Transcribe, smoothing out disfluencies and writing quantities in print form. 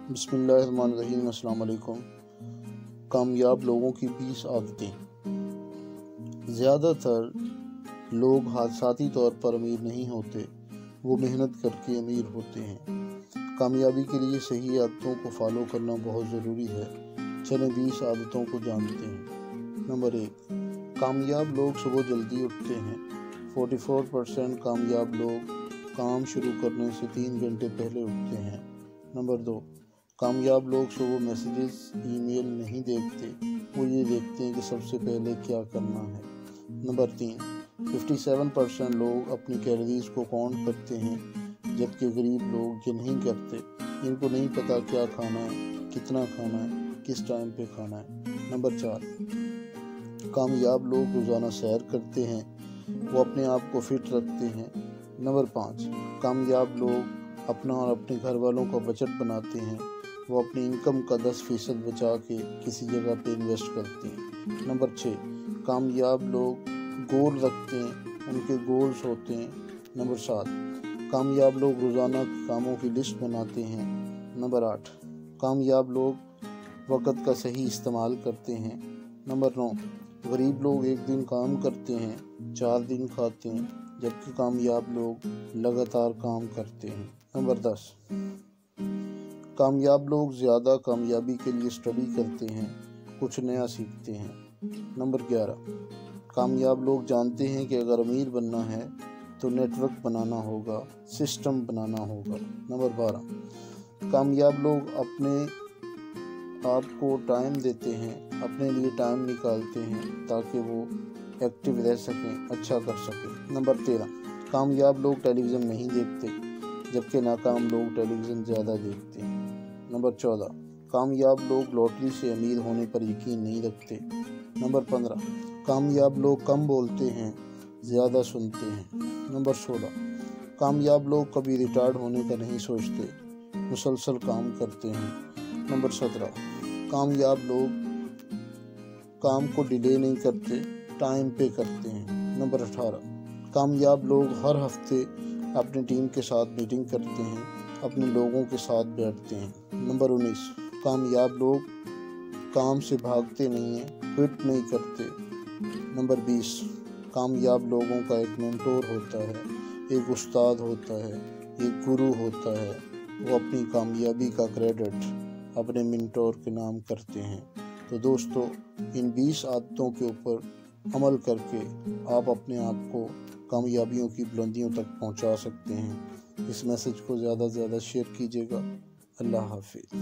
بسم اللہ الرحمن الرحیم۔ السلام علیکم۔ کامیاب لوگوں کی 20 عادتیں۔ زیادہ تر لوگ حادثاتی طور پر امیر نہیں ہوتے، وہ محنت کر کے امیر ہوتے ہیں۔ کامیابی کے لیے صحیح عادتوں کو فالو کرنا بہت ضروری ہے۔ چلیں 20 عادتوں کو جانتے ہیں۔ نمبر 1، کامیاب لوگ صبح جلدی اٹھتے ہیں۔ 44% کامیاب لوگ کام شروع کرنے سے 3 گھنٹے پہلے اٹھتے ہیں۔ نمبر 2، کامیاب لوگ صبح میسیجز ای میل نہیں دیکھتے، وہ یہ دیکھتے ہیں کہ سب سے پہلے کیا کرنا ہے۔ نمبر 3، 57% لوگ اپنی کیلوریز کو کاؤنٹ کرتے ہیں، جبکہ غریب لوگ یہ نہیں کرتے۔ ان کو نہیں پتہ کیا کھانا ہے، کتنا کھانا ہے، کس ٹائم پہ کھانا ہے۔ نمبر 4، کامیاب لوگ روزانہ سیر کرتے ہیں، وہ اپنے آپ کو فٹ رکھتے ہیں۔ نمبر 5، کامیاب لوگ اپنا اور اپنے گھر والوں کا بجٹ بناتے ہیں، وہ اپنی انکم کا 10% بچا کے کسی جگہ پہ انویسٹ کرتے ہیں۔ نمبر 6، کامیاب لوگ گول رکھتے ہیں، ان کے گولز ہوتے ہیں۔ نمبر 7، کامیاب لوگ روزانہ کاموں کی لسٹ بناتے ہیں۔ نمبر 8، کامیاب لوگ وقت کا صحیح استعمال کرتے ہیں۔ نمبر 9، غریب لوگ ایک دن کام کرتے ہیں، 4 دن کھاتے ہیں، جبکہ کامیاب لوگ لگاتار کام کرتے ہیں۔ نمبر 10، کامیاب لوگ زیادہ کامیابی کے لیے اسٹڈی کرتے ہیں، کچھ نیا سیکھتے ہیں۔ نمبر 11، کامیاب لوگ جانتے ہیں کہ اگر امیر بننا ہے تو نیٹ ورک بنانا ہوگا، سسٹم بنانا ہوگا۔ نمبر 12، کامیاب لوگ اپنے آپ کو ٹائم دیتے ہیں، اپنے لیے ٹائم نکالتے ہیں تاکہ وہ ایکٹیو رہ سکیں، اچھا کر سکیں۔ نمبر 13، کامیاب لوگ ٹیلی ویژن نہیں دیکھتے، جبکہ ناکام لوگ ٹیلی ویژن زیادہ دیکھتے ہیں۔ نمبر 14، کامیاب لوگ لاٹری سے امیر ہونے پر یقین نہیں رکھتے۔ نمبر 15، کامیاب لوگ کم بولتے ہیں، زیادہ سنتے ہیں۔ نمبر 16، کامیاب لوگ کبھی ریٹائرڈ ہونے کا نہیں سوچتے، مسلسل کام کرتے ہیں۔ نمبر 17، کامیاب لوگ کام کو ڈیلے نہیں کرتے، ٹائم پہ کرتے ہیں۔ نمبر 18، کامیاب لوگ ہر ہفتے اپنی ٹیم کے ساتھ میٹنگ کرتے ہیں، اپنے لوگوں کے ساتھ بیٹھتے ہیں۔ نمبر 19، کامیاب لوگ کام سے بھاگتے نہیں ہیں، کوئٹ نہیں کرتے۔ نمبر 20، کامیاب لوگوں کا ایک مینٹور ہوتا ہے، ایک استاد ہوتا ہے، ایک گرو ہوتا ہے، وہ اپنی کامیابی کا کریڈٹ اپنے مینٹور کے نام کرتے ہیں۔ تو دوستو، ان 20 عادتوں کے اوپر عمل کر کے آپ اپنے آپ کو کامیابیوں کی بلندیوں تک پہنچا سکتے ہیں۔ اس میسج کو زیادہ سے زیادہ شیئر کیجیے گا۔ اللہ حافظ۔